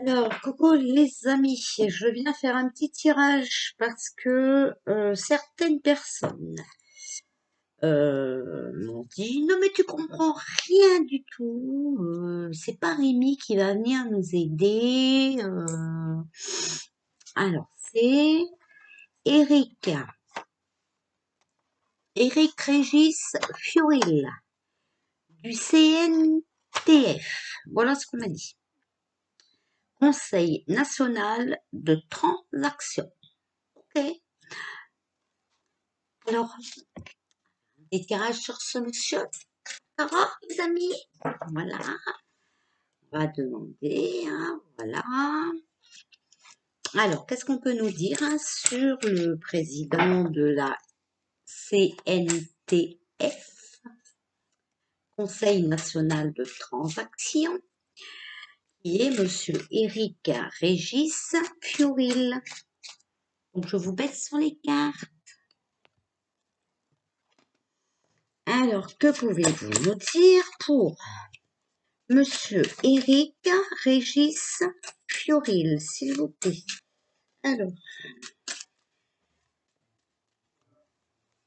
Alors, coucou les amis, je viens faire un petit tirage parce que certaines personnes m'ont dit non mais tu comprends rien du tout, c'est pas Rémi qui va venir nous aider. Alors c'est Eric, Eric Régis Fioril du CNTF. Voilà ce qu'on m'a dit. Conseil national de transaction. Ok. Alors, des tirages sur ce monsieur. D'accord, les amis? Voilà. On va demander, hein, voilà. Alors, qu'est-ce qu'on peut nous dire hein, sur le président de la CNTF, Conseil national de transaction, qui est monsieur Eric Régis Fioril. Donc, je vous baisse sur les cartes. Alors, que pouvez-vous nous dire pour monsieur Eric Régis Fioril, s'il vous plaît? Alors,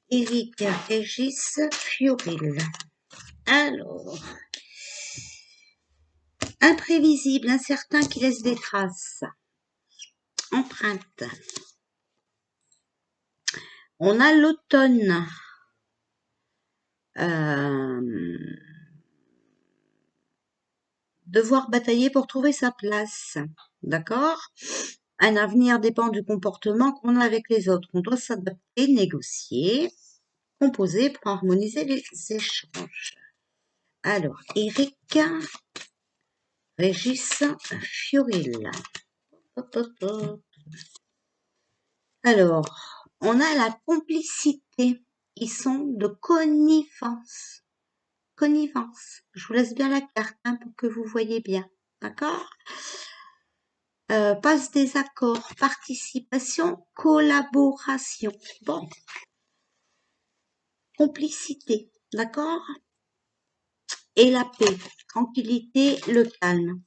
Eric Régis Fioril. Alors, imprévisible, incertain qui laisse des traces. Empreinte. On a l'automne. Devoir batailler pour trouver sa place. D'accord? Un avenir dépend du comportement qu'on a avec les autres. On doit s'adapter, négocier, composer pour harmoniser les échanges. Alors, Eric Régis Fioril. Alors, on a la complicité. Ils sont de connivence. Connivence. Je vous laisse bien la carte hein, pour que vous voyez bien. D'accord? Passe des accords, participation, collaboration. Bon. Complicité. D'accord? Et la paix. Tranquillité, le calme.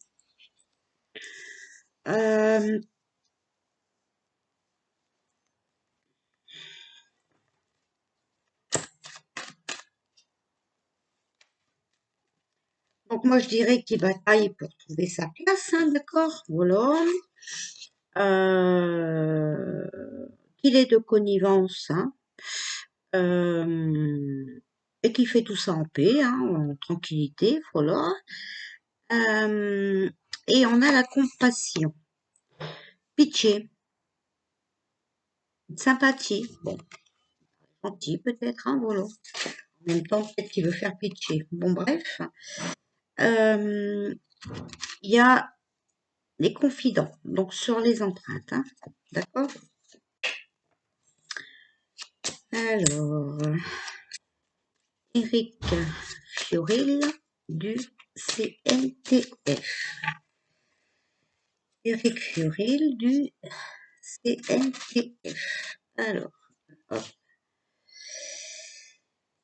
Donc moi je dirais qu'il bataille pour trouver sa place, hein, d'accord? Voilà. Qu'il est de connivence, hein, et qu'il fait tout ça en paix, hein, en tranquillité, voilà. Et on a la compassion, pitié, sympathie, bon, gentil peut-être, hein, voilà. En même temps, peut-être qu'il veut faire pitié. Bon, bref. Il y a les confidents, donc sur les empreintes, hein, d'accord? Alors, Eric Fioril du CNTF. Eric Fioril du CNTF. Alors, hop.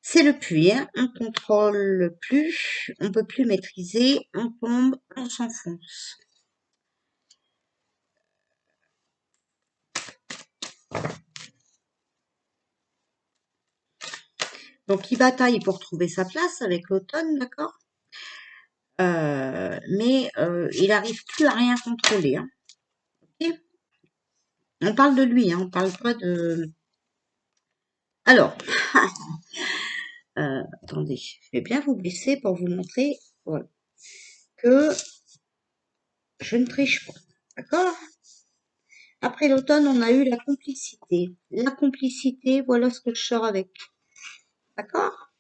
C'est le puits, hein. On contrôle plus, on peut plus maîtriser, on tombe, on s'enfonce. Donc il bataille pour trouver sa place avec l'automne, d'accord? Mais il n'arrive plus à rien contrôler. Hein. Okay, on parle de lui, hein, on parle pas de... Alors, attendez, je vais bien vous baisser pour vous montrer voilà, que je ne triche pas. D'accord? Après l'automne, on a eu la complicité. La complicité, voilà ce que je sors avec. D'accord?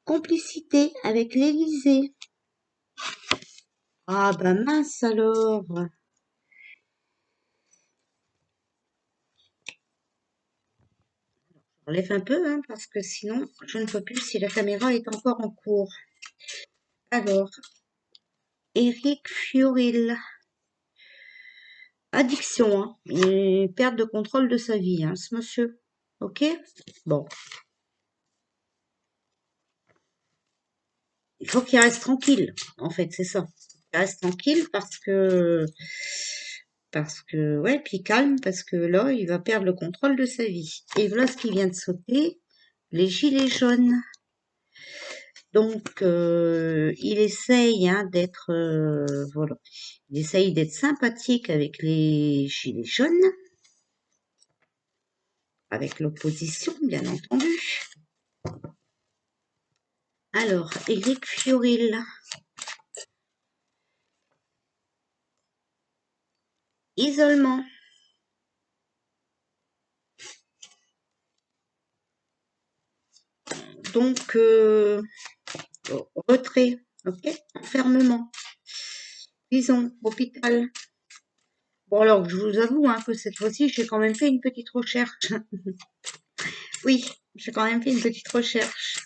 Complicité avec l'Élysée. Ah ben mince alors. J'enlève un peu, hein, parce que sinon, je ne peux plus si la caméra est encore en cours. Alors, Eric Fioril. Addiction, hein, et perte de contrôle de sa vie, hein, ce monsieur. Ok? Bon. Il faut qu'il reste tranquille, en fait, c'est ça. reste tranquille ouais, puis calme parce que là, il va perdre le contrôle de sa vie. Et voilà ce qui vient de sauter, les gilets jaunes. Donc, il essaye hein, d'être, voilà, il essaye d'être sympathique avec les gilets jaunes, avec l'opposition, bien entendu. Alors, Éric Fioril, isolement. Donc, retrait, ok, enfermement, prison, hôpital. Bon, alors, je vous avoue hein, que cette fois-ci, j'ai quand même fait une petite recherche. Oui, j'ai quand même fait une petite recherche.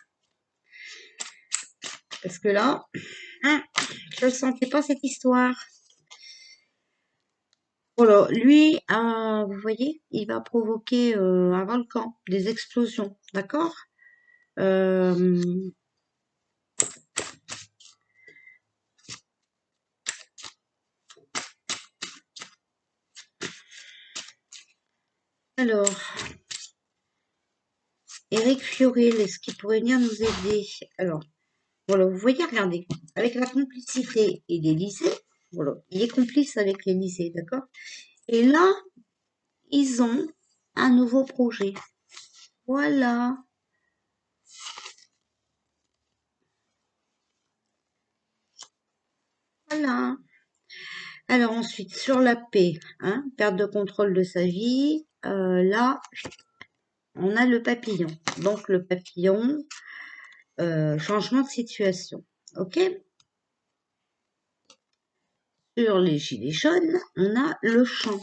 Parce que là, hein, je ne sentais pas cette histoire. Voilà, lui, vous voyez, il va provoquer un volcan, des explosions, d'accord. euh, alors, Éric Fioril, est-ce qu'il pourrait venir nous aider? Alors, voilà, vous voyez, regardez, avec la complicité et l'Élysée, voilà, il est complice avec l'Élysée, d'accord. Et là, ils ont un nouveau projet. Voilà, voilà. Alors ensuite, sur la paix, hein, perte de contrôle de sa vie, là, on a le papillon. Donc le papillon, changement de situation. Ok. Sur les gilets jaunes, on a le champ.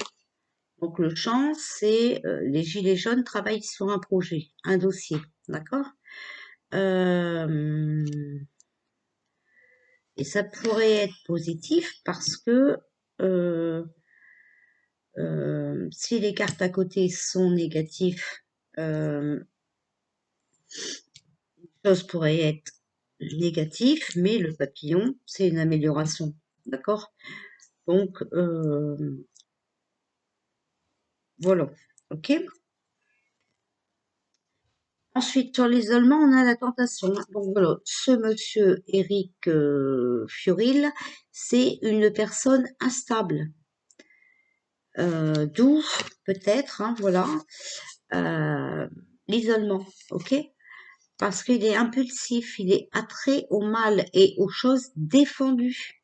Donc le champ, c'est les gilets jaunes travaillent sur un projet, un dossier, d'accord. Euh, et ça pourrait être positif parce que si les cartes à côté sont négatives, euh, chose pourrait être négative, mais le papillon, c'est une amélioration, d'accord. Donc, voilà, ok. Ensuite, sur l'isolement, on a la tentation. Donc voilà, ce monsieur Éric Fioril, c'est une personne instable, d'où peut-être, hein, voilà, euh, l'isolement, ok. Parce qu'il est impulsif, il est attrait au mal et aux choses défendues,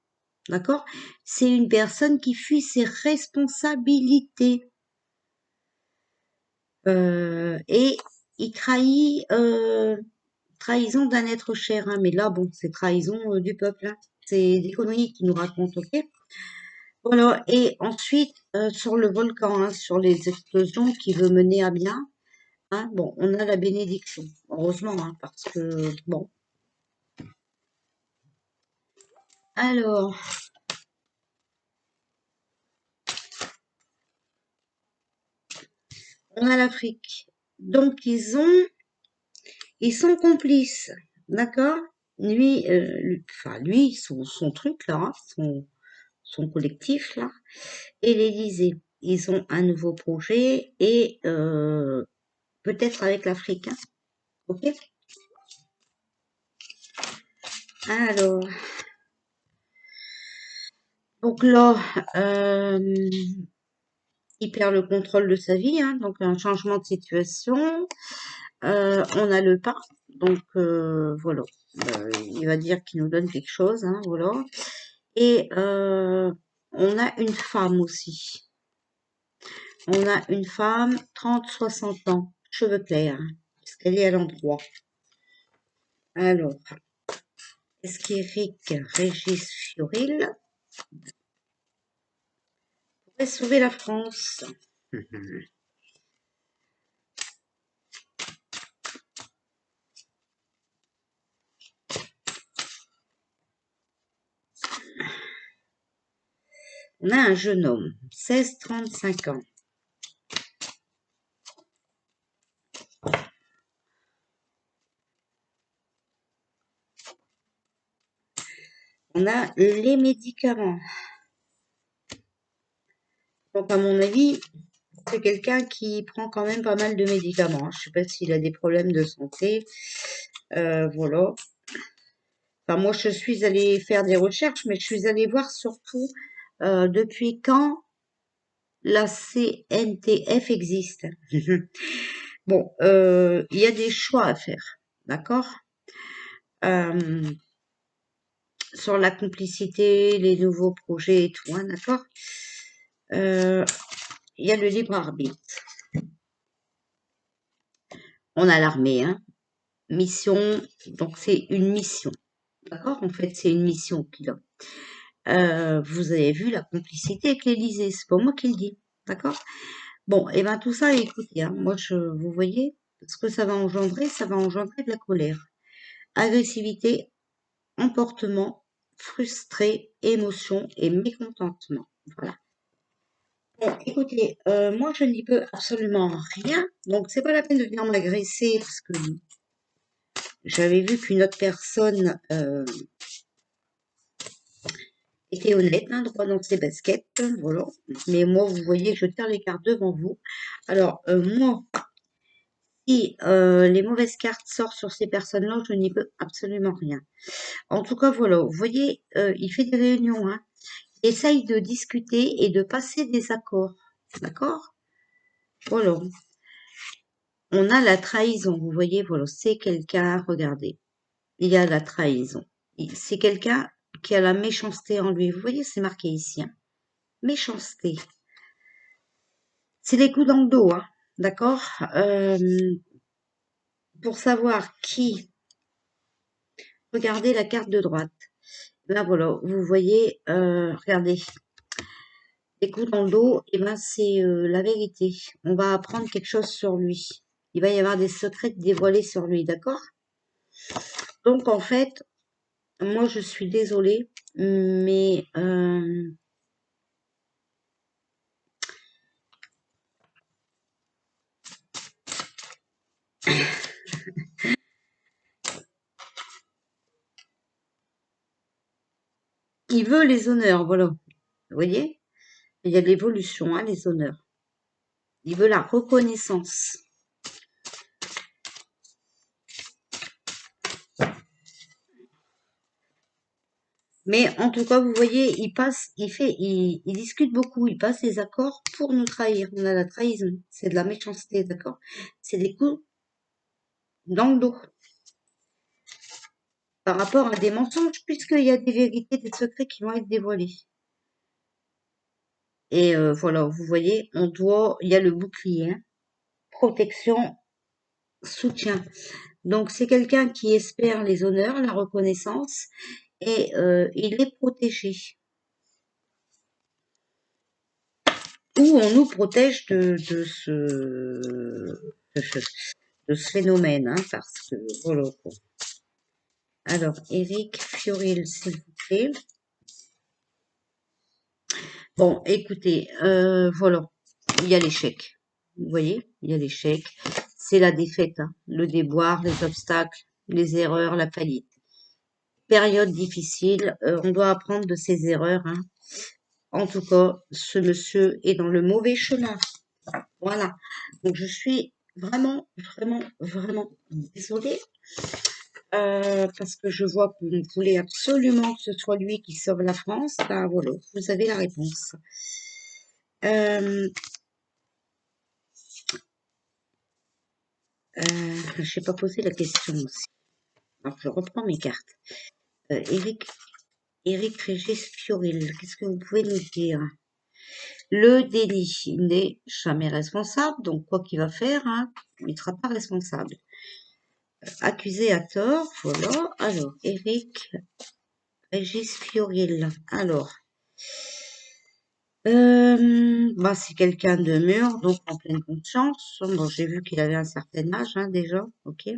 d'accord. C'est une personne qui fuit ses responsabilités. Et il trahit, trahison d'un être cher, hein, mais là, bon, c'est trahison du peuple, hein. C'est des conneries qu'il nous raconte, ok. Voilà, et ensuite, sur le volcan, hein, sur les explosions qui veut mener à bien, hein, bon, on a la bénédiction, heureusement, hein, parce que, bon. Alors, on a l'Afrique. Donc, ils sont complices, d'accord. Enfin, lui, son truc, là, hein, son collectif, là, et l'Élysée. Ils ont un nouveau projet et peut-être avec l'Afrique, hein. Ok. Alors, donc là, euh, il perd le contrôle de sa vie, hein, donc un changement de situation. On a le pain, donc voilà. Il va dire qu'il nous donne quelque chose, hein, voilà. Et on a une femme aussi. On a une femme, 30-60 ans, cheveux clairs, hein, parce qu'elle est à l'endroit. Alors, est-ce qu'Éric Régis Fioril pourrait sauver la France? On a un jeune homme, 16-35 ans. On on a les médicaments. Donc, à mon avis, c'est quelqu'un qui prend quand même pas mal de médicaments. Je sais pas s'il a des problèmes de santé. Voilà. Enfin, moi, je suis allée faire des recherches, mais je suis allée voir surtout depuis quand la CNTF existe. Bon, il y a des choix à faire, d'accord? Sur la complicité, les nouveaux projets et tout, hein, d'accord? Il y a le libre arbitre. On a l'armée, hein? Mission, donc c'est une mission, d'accord? En fait, c'est une mission qu'il a. Vous avez vu la complicité avec l'Élysée, c'est pas moi qui le dis, d'accord? Bon, et ben tout ça, écoutez, hein, moi, vous voyez, ce que ça va engendrer de la colère, agressivité, emportement, frustré, émotion et mécontentement. Voilà. Bon, écoutez, moi, je n'y peux absolument rien, donc c'est pas la peine de venir m'agresser parce que j'avais vu qu'une autre personne était honnête, hein, droit dans ses baskets, voilà. Mais moi, vous voyez que je tire les cartes devant vous. Alors, moi, si les mauvaises cartes sortent sur ces personnes-là, je n'y peux absolument rien. En tout cas, voilà, vous voyez, il fait des réunions, hein. Il essaye de discuter et de passer des accords, d'accord? Voilà. On a la trahison, vous voyez, voilà, c'est quelqu'un, regardez, il y a la trahison. C'est quelqu'un qui a la méchanceté en lui. Vous voyez, c'est marqué ici, hein. Méchanceté. C'est des coups dans le dos, hein, d'accord? Pour savoir qui, regardez la carte de droite. Là, voilà, vous voyez, regardez, des coups dans le dos, et ben c'est la vérité. On va apprendre quelque chose sur lui. Il va y avoir des secrets dévoilés sur lui, d'accord? Donc, en fait, moi, je suis désolée, mais il veut les honneurs, voilà. Vous voyez? Il y a de l'évolution, hein, les honneurs. Il veut la reconnaissance. Mais en tout cas, vous voyez, il discute beaucoup, il passe des accords pour nous trahir. On a la trahison, c'est de la méchanceté, d'accord? C'est des coups dans le dos par rapport à des mensonges, puisqu'il y a des vérités, des secrets qui vont être dévoilés. Et voilà, vous voyez, il y a le bouclier, hein, protection, soutien. Donc c'est quelqu'un qui espère les honneurs, la reconnaissance, et il est protégé. Ou on nous protège de ce phénomène, hein, parce que voilà quoi. Alors, Eric Fioril, s'il vous plaît. Bon, écoutez, voilà, il y a l'échec. Vous voyez, il y a l'échec. C'est la défaite, hein, le déboire, les obstacles, les erreurs, la faillite. Période difficile, on doit apprendre de ses erreurs, hein. En tout cas, ce monsieur est dans le mauvais chemin. Voilà. Donc, je suis vraiment, vraiment, vraiment désolée. Parce que je vois que vous voulez absolument que ce soit lui qui sauve la France. Ben voilà, vous avez la réponse. Euh, je n'ai pas posé la question aussi. Alors, je reprends mes cartes. Eric Régis Fioril, qu'est-ce que vous pouvez nous dire? Le délit, il n'est jamais responsable, donc quoi qu'il va faire, hein, il ne sera pas responsable. Accusé à tort, voilà. Alors, Eric Régis Fioril. Alors, bah, c'est quelqu'un de mûr, donc en pleine conscience. Bon, j'ai vu qu'il avait un certain âge, hein, déjà, ok.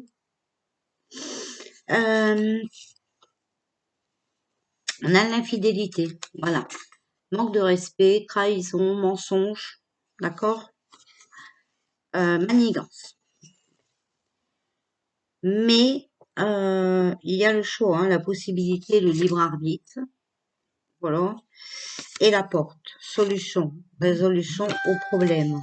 On a l'infidélité, voilà. Manque de respect, trahison, mensonge, d'accord. Manigance. Mais il y a le choix, hein, la possibilité, le libre arbitre. voilà. Et la porte, solution, résolution au problème.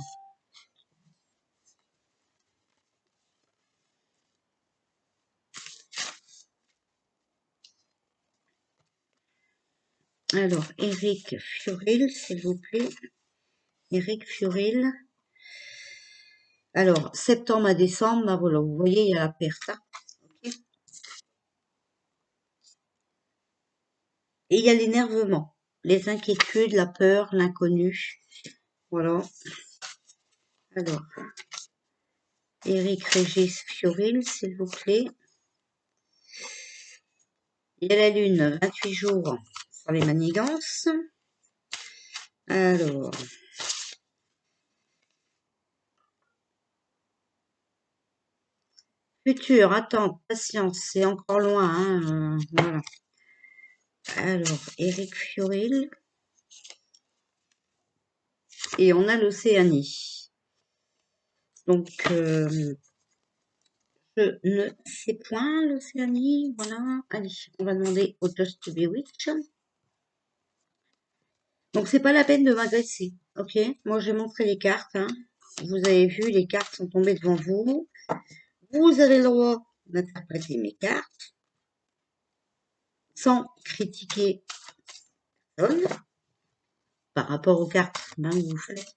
Alors, Eric Fioril, s'il vous plaît. Eric Fioril. Alors, septembre à décembre, bah voilà, vous voyez, il y a la perte. Hein. Ok. Et il y a l'énervement, les inquiétudes, la peur, l'inconnu. Voilà. Alors, Eric Régis Fioril, s'il vous plaît. Il y a la lune, 28 jours sur les manigances. Alors, futur, attente, patience, c'est encore loin. Hein, voilà. Alors, Eric Fioril. Et on a l'Océanie. Donc, je ne sais point l'Océanie. Voilà. Allez, on va demander au Just to Be Witch. Donc, c'est pas la peine de m'agresser. Ok? Moi, j'ai montré les cartes. Hein. Vous avez vu, les cartes sont tombées devant vous. Vous avez le droit d'interpréter mes cartes sans critiquer personne par rapport aux cartes. Ben, vous faites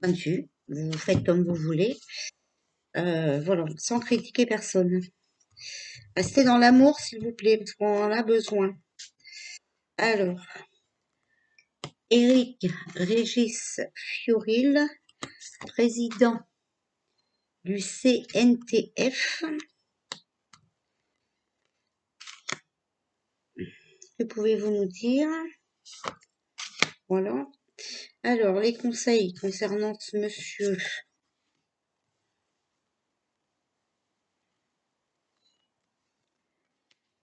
point de vue. Vous faites comme vous voulez. Voilà, sans critiquer personne. Restez dans l'amour, s'il vous plaît, parce qu'on en a besoin. Alors, Éric Régis Fioril, président du CNTF. Que pouvez-vous nous dire? Voilà. Alors, les conseils concernant ce monsieur.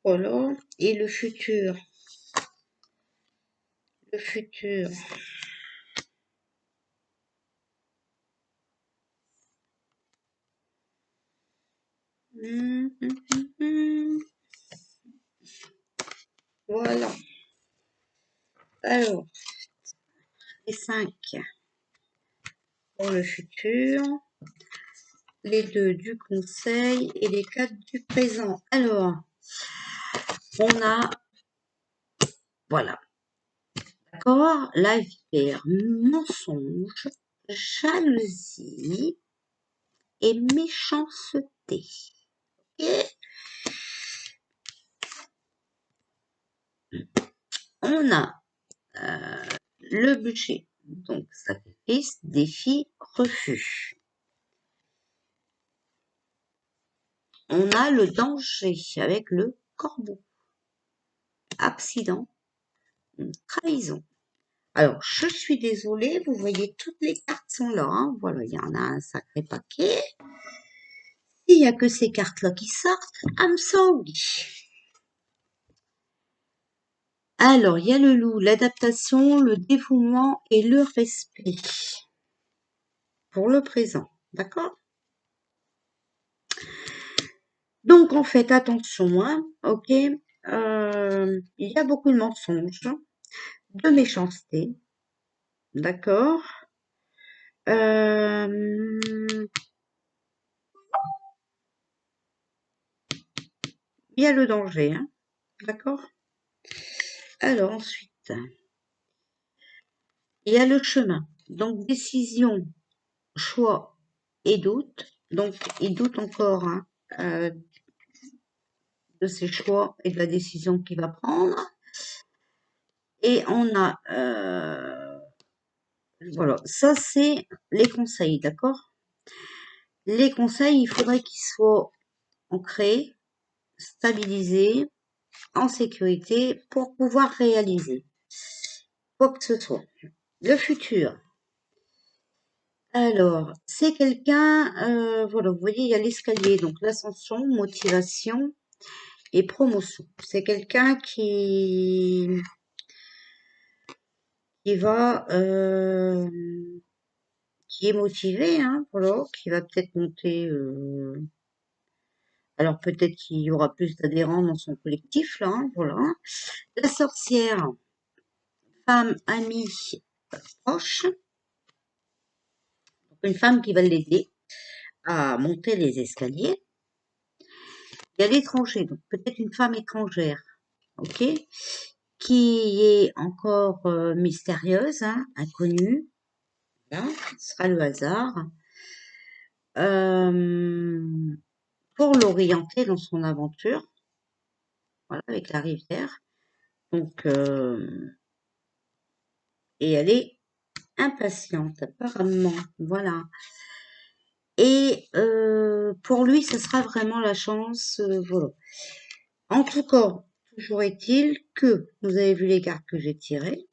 Voilà. Et le futur. Le futur. Voilà. Alors, les 5 pour le futur, les 2 du conseil et les 4 du présent. Alors, on a, voilà, d'accord, la vipère, mensonge, jalousie et méchanceté. Et on a le budget, donc sacrifice, défi, refus. On a le danger avec le corbeau, accident, trahison. Alors, je suis désolée, vous voyez, toutes les cartes sont là. Hein. Voilà, il y en a un sacré paquet. Il n'y a que ces cartes-là qui sortent. I'm sorry. Alors, il y a le loup, l'adaptation, le dévouement et le respect. Pour le présent, d'accord? Donc, en fait, attention, hein, ok? Il y a beaucoup de mensonges, de méchanceté, d'accord? Il y a le danger, hein, d'accord? Alors, ensuite, il y a le chemin. Donc, décision, choix et doute. Donc, il doute encore hein, de ses choix et de la décision qu'il va prendre. Et on a, voilà, ça c'est les conseils, d'accord? Les conseils, il faudrait qu'ils soient ancrés, stabilisés, en sécurité pour pouvoir réaliser quoi que ce soit. Le futur. Alors, c'est quelqu'un, voilà, vous voyez, il y a l'escalier, donc l'ascension, motivation et promotion. C'est quelqu'un qui va, qui est motivé, hein, voilà, qui va peut-être monter. Alors peut-être qu'il y aura plus d'adhérents dans son collectif, là, hein, voilà. La sorcière. femme amie proche, une femme qui va l'aider à monter les escaliers. Il y a l'étranger, donc peut-être une femme étrangère, ok, qui est encore mystérieuse, hein, inconnue. Là, ce sera le hasard. Pour l'orienter dans son aventure, voilà, avec la rivière. Donc, et elle est impatiente, apparemment, voilà. Et pour lui, ce sera vraiment la chance, voilà. En tout cas, toujours est-il que vous avez vu les cartes que j'ai tirées.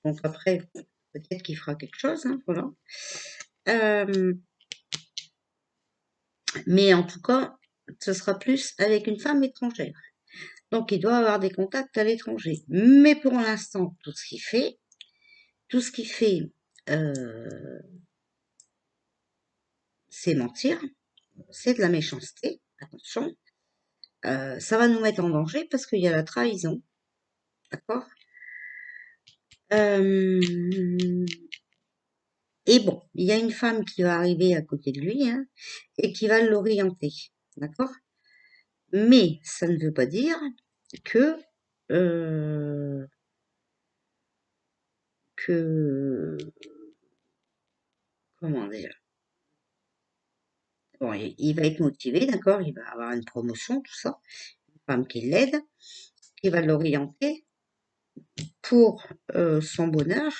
Donc après, peut-être qu'il fera quelque chose, hein, voilà. Mais en tout cas, ce sera plus avec une femme étrangère. Donc il doit avoir des contacts à l'étranger. Mais pour l'instant, tout ce qu'il fait, c'est mentir, c'est de la méchanceté, attention. Ça va nous mettre en danger parce qu'il y a la trahison, d'accord. Et bon, il y a une femme qui va arriver à côté de lui, hein, et qui va l'orienter, d'accord. Mais ça ne veut pas dire que que comment dire. Bon, il va être motivé, d'accord, il va avoir une promotion, tout ça, une femme qui l'aide, qui va l'orienter pour son bonheur,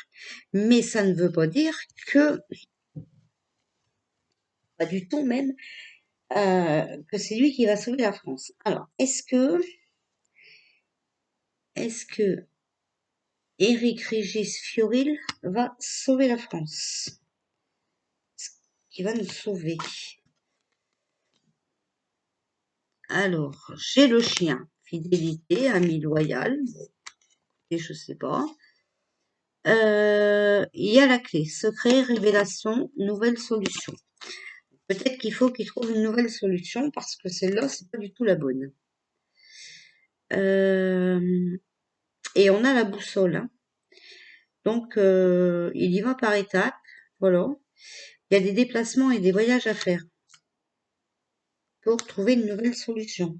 mais ça ne veut pas dire que, pas du tout même, que c'est lui qui va sauver la France. Alors, est-ce que Éric Régis Fioril va sauver la France? Qui va nous sauver? Alors, j'ai le chien, fidélité, ami loyal, et je sais pas. Il y a la clé, secret, révélation, nouvelle solution. Peut-être qu'il faut qu'il trouve une nouvelle solution parce que celle-là, c'est pas du tout la bonne. Et on a la boussole, hein. Donc, il y va par étapes, voilà. Il y a des déplacements et des voyages à faire pour trouver une nouvelle solution.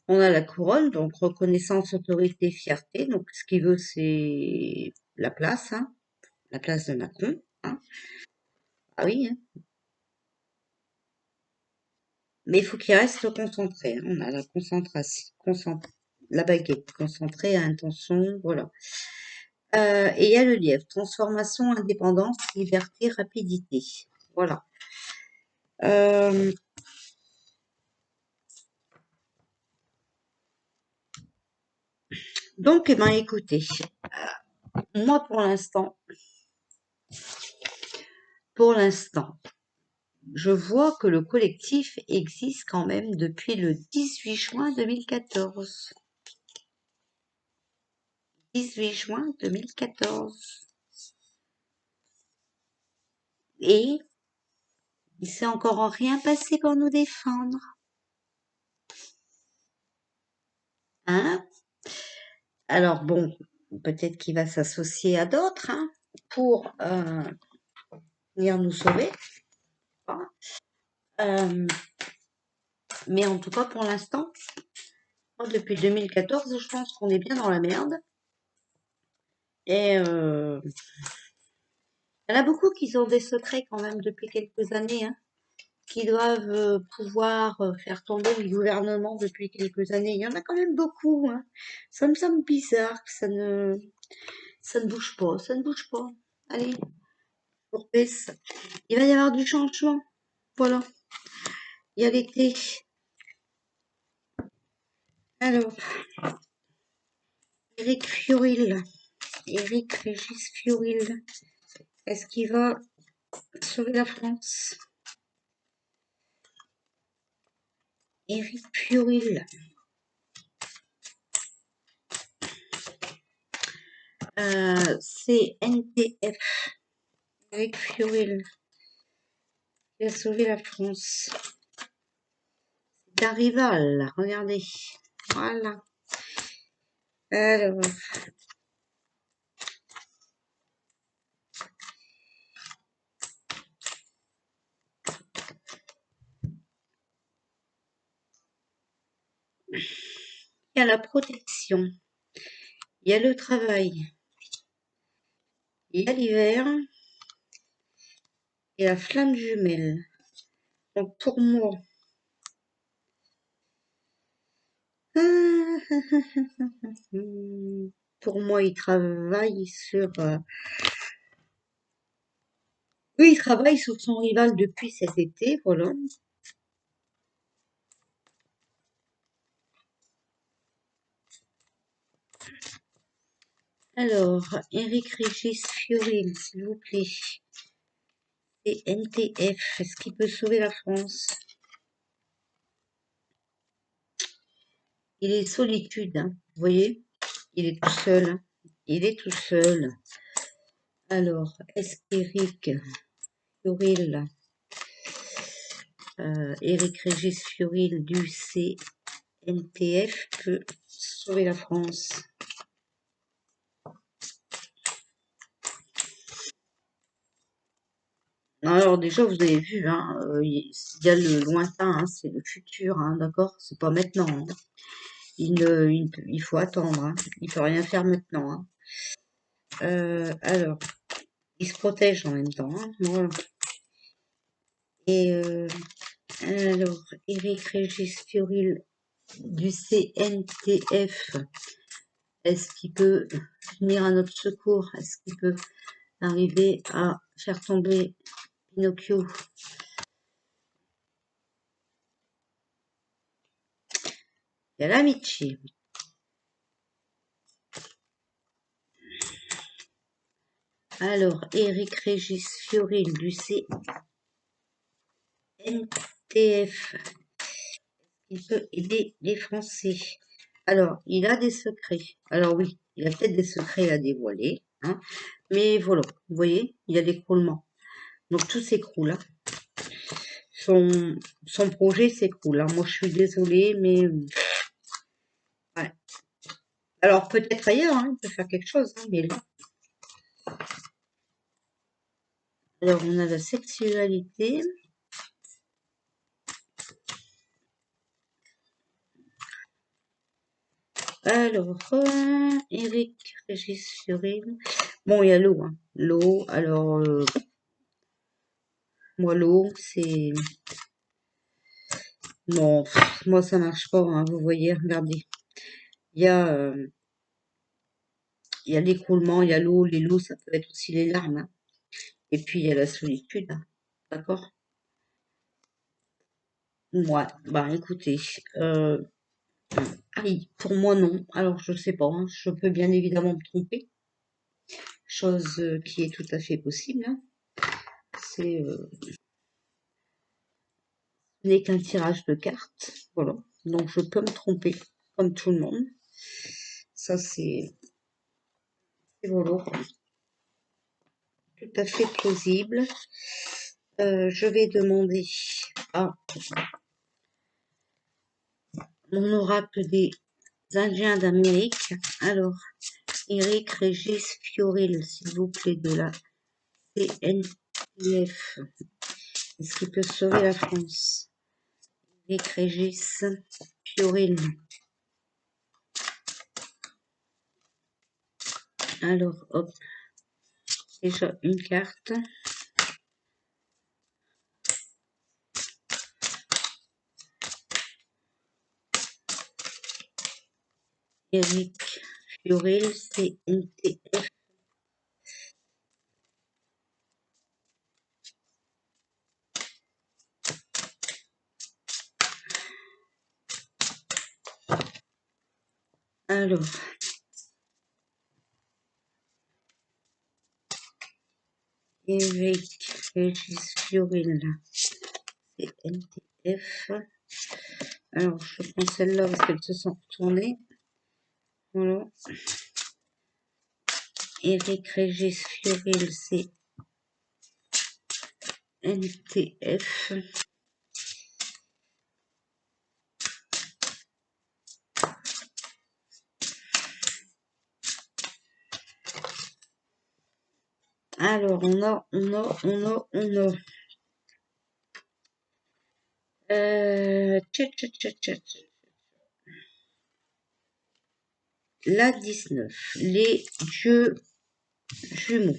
On a la couronne, donc reconnaissance, autorité, fierté. Donc, ce qu'il veut, c'est la place, hein, la place de Macron, hein. Ah oui, hein. Mais il faut qu'il reste concentré, hein. On a la concentration, la baguette, concentrée à intention, voilà. Et il y a le lièvre, transformation, indépendance, liberté, rapidité. Voilà. Donc, eh ben, écoutez, moi pour l'instant, je vois que le collectif existe quand même depuis le 18 juin 2014. 18 juin 2014. Et il s'est encore rien passé pour nous défendre. Hein? Alors bon, peut-être qu'il va s'associer à d'autres, hein, pour venir nous sauver. Mais en tout cas, pour l'instant, moi, depuis 2014, je pense qu'on est bien dans la merde. Et il y en a beaucoup qui ont des secrets quand même depuis quelques années, hein, qui doivent pouvoir faire tomber le gouvernement depuis quelques années. Il y en a quand même beaucoup, hein. Ça me semble bizarre que ça ne bouge pas, ça ne bouge pas. Allez, pour baisse. Il va y avoir du changement. Voilà. Il y a l'été. Alors, Éric Fioril. Éric Régis Fioril. Est-ce qu'il va sauver la France? Éric Fioril. C'est NTF. Éric Fioril. Il a sauvé la France. d'un rival. Regardez. Voilà. Alors, il y a la protection, il y a le travail, il y a l'hiver et la flamme jumelle. Donc pour moi, il travaille sur... oui, il travaille sur son rival depuis cet été, voilà. Alors, Eric Régis Fioril, s'il vous plaît. Et NTF, est-ce qu'il peut sauver la France? Il est solitude, hein, vous voyez? Il est tout seul, hein. Il est tout seul. Alors, est-ce qu'Eric Fioril, Eric Régis Fioril du CNTF peut sauver la France? Alors déjà, vous avez vu, hein, il y a le lointain, hein, c'est le futur, hein, d'accord? C'est pas maintenant, hein. Il faut attendre, hein. Il peut rien faire maintenant, hein. Alors, il se protège en même temps, hein, voilà. Et alors, Eric Régis Fioril du CNTF, est-ce qu'il peut venir à notre secours? Est-ce qu'il peut arriver à faire tomber Pinocchio? Il y a l'amitié. Alors, Eric Régis Fioril du CNTF, il peut aider les Français. Alors, il a des secrets. Alors oui, il a peut-être des secrets à dévoiler, hein, mais voilà, vous voyez, il y a l'écroulement. Donc tout s'écroule, hein. Son projet s'écroule, hein. Moi, je suis désolée, mais ouais. Alors peut-être ailleurs, hein, il peut faire quelque chose, hein, mais là. Alors on a la sexualité. Alors, Eric Régis Fioril. Bon, il y a l'eau, hein. L'eau, alors, moi, l'eau, c'est... Non, moi, ça marche pas, hein, vous voyez, regardez. Il y a, il y a l'écroulement, il y a l'eau, les lots, ça peut être aussi les larmes, hein. Et puis, il y a la solitude, hein. D'accord? Ouais, bah écoutez, oui, pour moi, non. Alors, je sais pas, hein, je peux bien évidemment me tromper, chose qui est tout à fait possible, hein. C'est... n'est qu'un tirage de cartes, voilà. Donc je peux me tromper, comme tout le monde. Ça c'est voilà, tout à fait plausible. Je vais demander à mon oracle des Indiens d'Amérique. Alors, Eric Régis Fioril, s'il vous plaît, de la CNTF. Est-ce qu'il peut sauver la France? Eric Régis Fioril. Alors, hop, déjà une carte. Eric Fioril, CNTF. Alors, Eric Régis Fioril, c'est NTF. Alors, je prends celle-là parce qu'elles se sont retournées. Voilà. Eric Régis Fioril, c'est NTF. Alors, on a. La 19, les dieux jumeaux.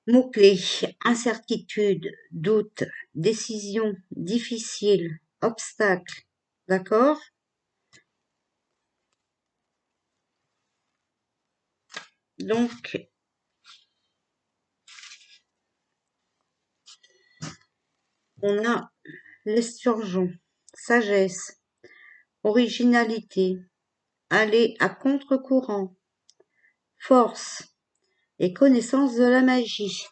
Mots-clés, incertitude, doute, décision, difficile, obstacle. D'accord? Donc, on a l'esturgeon, sagesse, originalité, aller à contre-courant, force et connaissance de la magie.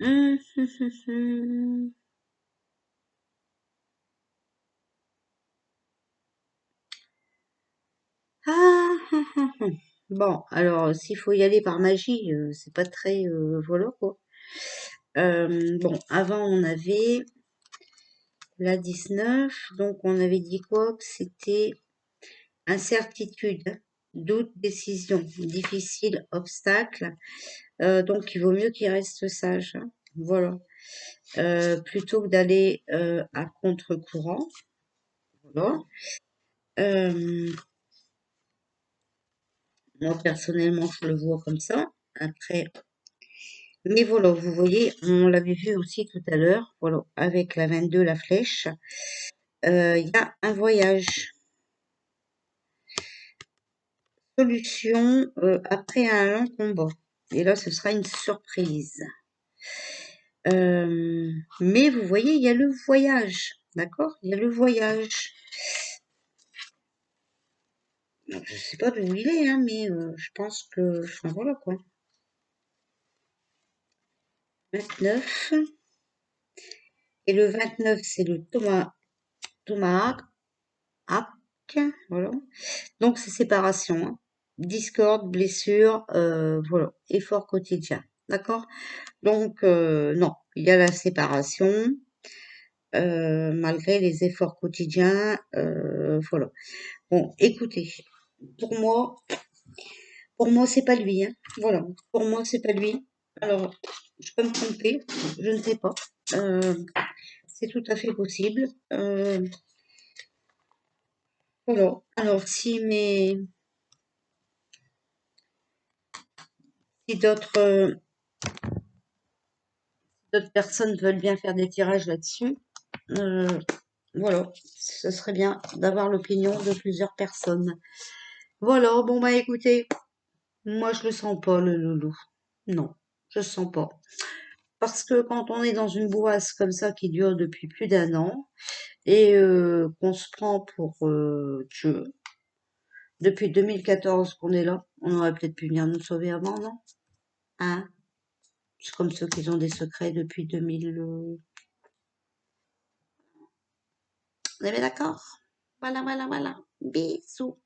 Hum, hum, hum, hum. Ah, hum, hum, hum. Bon, alors s'il faut y aller par magie, c'est pas très voilà quoi. Bon, avant on avait la 19, donc on avait dit quoi? Que c'était incertitude, doute, décision, difficile, obstacle. Donc il vaut mieux qu'il reste sage, hein. Voilà. Plutôt que d'aller à contre-courant. Voilà. Euh, Moi personnellement, je le vois comme ça. Après, mais voilà, vous voyez, on l'avait vu aussi tout à l'heure. Voilà, avec la 22, la flèche, il y a un voyage. Solution après un long combat. Et là, ce sera une surprise. Mais vous voyez, il y a le voyage. D'accord? Il y a le voyage. Donc, je sais pas d'où il est, hein, mais je pense que... Enfin, voilà quoi. 29. Et le 29, c'est le Tomahawk. Voilà. Donc, c'est séparation, hein. Discorde, blessure, voilà. Effort quotidien. D'accord? Donc, non, il y a la séparation. Malgré les efforts quotidiens, voilà. Bon, écoutez, pour moi, pour moi, c'est pas lui, hein. Voilà, pour moi, c'est pas lui. Alors, je peux me tromper, je ne sais pas. Euh, c'est tout à fait possible. Voilà. Alors, si d'autres personnes veulent bien faire des tirages là-dessus, euh, voilà, ce serait bien d'avoir l'opinion de plusieurs personnes. Voilà, bon bah écoutez, moi je le sens pas le loulou. Non, je le sens pas. Parce que quand on est dans une boîte comme ça qui dure depuis plus d'un an et qu'on se prend pour Dieu, depuis 2014 qu'on est là, on aurait peut-être pu venir nous sauver avant, non? Hein? C'est comme ceux qui ont des secrets depuis 2000. On est bien d'accord? Voilà, voilà, voilà. Bisous.